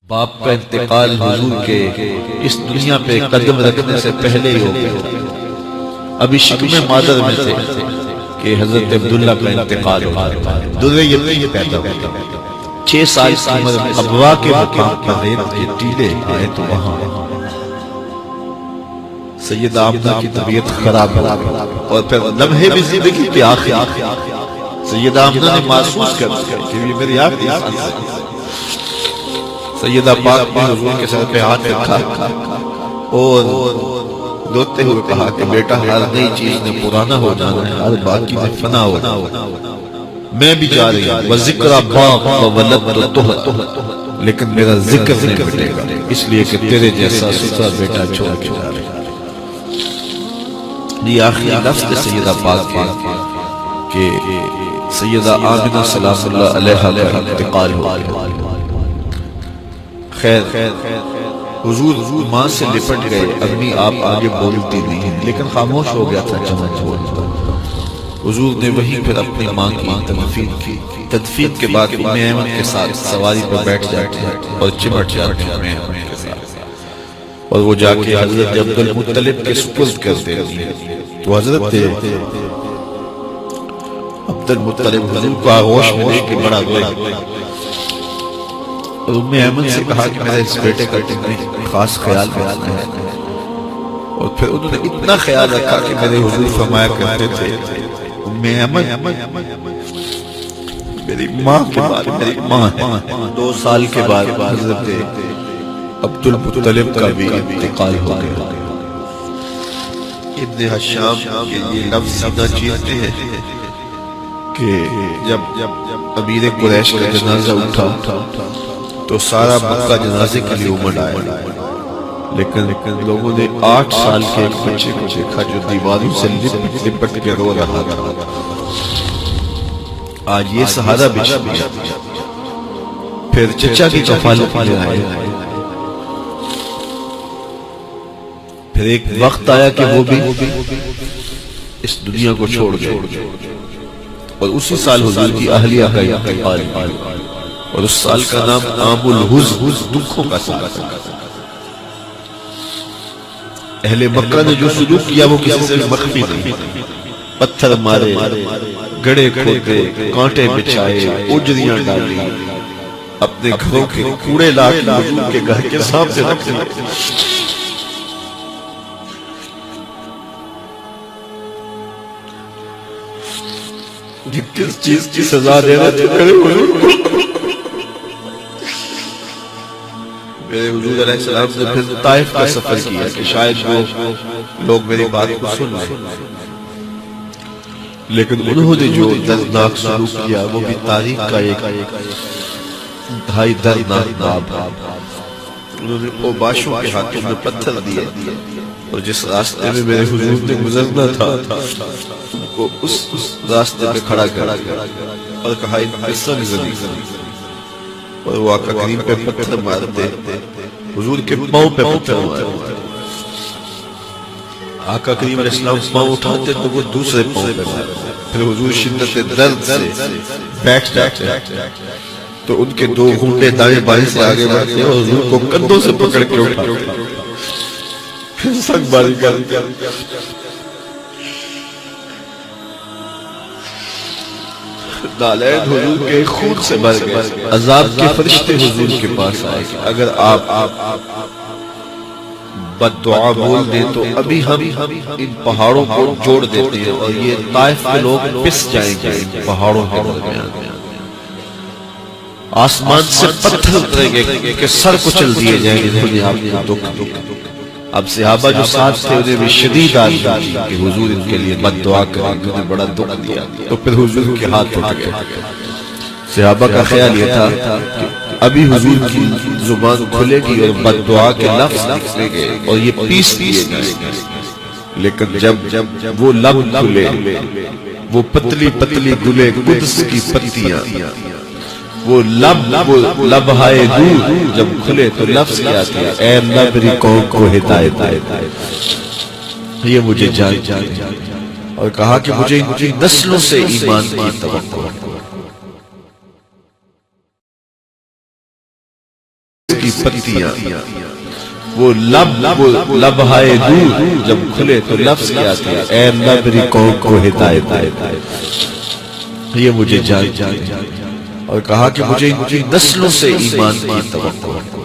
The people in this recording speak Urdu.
باپ کا انتقال حضور کے اس دنیا پہ قدم رکھنے سے پہلے ہی ہو گیا تھا۔ ابھی شکم مادر میں تھے کہ حضرت عبداللہ کا انتقال ہو گیا۔ در یتیم پیدا ہوا، 6 سال کی عمر میں ابوا کے مقام پر ریت کے ٹیلے آئے تو وہاں سیدہ آمنہ کی طبیعت خراب ہو اور پھر لمحے بھی زندگی کے آخر سیدہ آمنہ نے محسوس کر کہ یہ میری آخری سانس ہے۔ سیدہ پاک نے حضور کے سر پہ ہاتھ رکھا اور روتے ہوئے کہا کہ بیٹا ہر نئی چیز نے پرانا ہو جانا ہے، ہر باقی نے فنا ہو جانا، میں بھی جا رہی ہوں وَذِكْرَ بَاقْ وَوَلَدْتُ طُهْرَ، لیکن میرا ذکر نہیں مٹے گا، اس لیے کہ تیرے جیسا سترا بیٹا چھوڑ کے جا رہا ہے۔ یہ آخری لفظ سیدہ پاک کہ سیدہ آمنہ سلام اللہ علیہا کا انتقال ہو گیا۔ خیر حضور ماں سے لپٹ گئے، امی آپ آگے بولتی نہیں، لیکن خاموش ہو گیا تھا چمن بولتا۔ حضور نے وہیں پھر اپنی ماں کی تدفین کی۔ تدفین کے بعد ام ایمن کے ساتھ سواری پر بیٹھ جاتے ہیں اور چمٹ جاتے ہیں ام ایمن کے ساتھ، اور وہ جا کے حضرت عبدالمطلب کے سپرد کر دیتی ہیں۔ تو حضرت عبدالمطلب حضور کو آغوش میں لے کے بڑا رویا اور ام ایمن سے کہا کہ میرے اس بیٹے کا تم نے خاص خیال رکھنا ہے، اور پھر انہوں نے اتنا خیال رکھا کہ میرے حضور فرمایا کرتے تھے ام ایمن میری ماں کے بعد میری ماں ہے۔ 2 سال کے بعد حضرت عبدالمطلب کا بھی انتقال ہو گیا۔ ابن حشام کے یہ لفظ سیدھا چیزتے ہیں کہ جب امیر قریش کا جنازہ اٹھا تو سارا مکہ جنازے کے لیے امڑ آیا، لیکن لوگوں نے 8 سال کے ایک بچے کو دیکھا جو دیواروں سے لپٹ کے رو رہا تھا۔ آج یہ سہارا بچھ گیا، پھر چچا کی کفالت میں آئے، پھر ایک وقت آیا کہ وہ بھی اس دنیا کو چھوڑ گئے، اور اسی سال حضور کی اہلیہ کا انتقال، اور اس سال کا نام عام الحزن، دکھوں کا سال تھا۔ اہل مکہ نے جو سلوک کیا وہ کسی سے مخفی نہیں، پتھر مارے، گڑھے کھودے، کانٹے بچھائے، اجریاں ڈالی، اپنے گھروں کے کوڑے لا کے حضور کے گھر کے سامنے رکھ دیے۔ کس چیز کی سزا دینا تھے میرے حضور کو؟ میرے حضور علیہ السلام نے پھر طائف کا سفر کیا کہ شاید وہ لوگ میری بات کو سن لیں، لیکن انہوں نے جو دردناک سلوک کیا وہ بھی تاریخ کا ایک انتہائی دردناک باب ہے۔ انہوں نے اوباشوں کے ہاتھوں میں پتھر دیے اور جس راستے میں میرے حضور نے گزرنا تھا ان کو اس راستے پہ کھڑا کر اور کہا انسان زمین، اور وہ آقا کریم پہ پتھر مارتے، حضور کے پاؤں پہ پتھر مارتے۔ آقا کریم علیہ السلام پاؤں اٹھاتے تو وہ دوسرے پاؤں پہ مارتے، پھر حضور شدت درد سے بیٹھ جاتے تو ان کے 2 گھنٹے دائیں بائیں سے آگے بڑھتے اور حضور کو کندھوں سے پکڑ کے اٹھاتے، پھر سنگ باری کرتے۔ نالین حضور کے خون سے بھر گئے۔ عذاب کے فرشتے حضور کے پاس آئے کہ اگر آپ بد دعا بول دیں تو ابھی ہم ان پہاڑوں کو جوڑ دیتے ہیں اور یہ طائف کے لوگ پس جائیں گے پہاڑوں کے درمیان، آسمان سے پتھر اتریں گے کہ سر کچل دیے جائیں گے، انہیں آپ کو دکھ۔ اب صحابہ جو ساتھ تھے انہیں بھی شدید آرزو تھی کہ حضور ان کے لیے بد دعا کریں، انہیں بڑا دکھ دیا، تو پھر حضور کے ہاتھ اٹھ گئے۔ صحابہ کا خیال یہ تھا کہ ابھی حضور کی زبان کھلے گی اور بد دعا کے لفظ نکلیں گے اور یہ پیس دیے جائیں گے، لیکن جب وہ لب کھلے، وہ پتلی پتلی گلے قدس کی پتیاں، وہ لبہائے دور جب کھلے تو لفظ کیا تھے، اے اللہ میری قوم کو ہدایت دے، یہ مجھے جان، اور کہا کہ مجھے ان کی نسلوں سے ایمان کی توقع کی پتیاں، وہ لبہائے دور جب کھلے تو لفظ کیا تھے، اے نبری قوم کو ہدایت دے، یہ مجھے جان اور کہا کہ مجھے ان کی نسلوں سے ایمان کی توقع ہے۔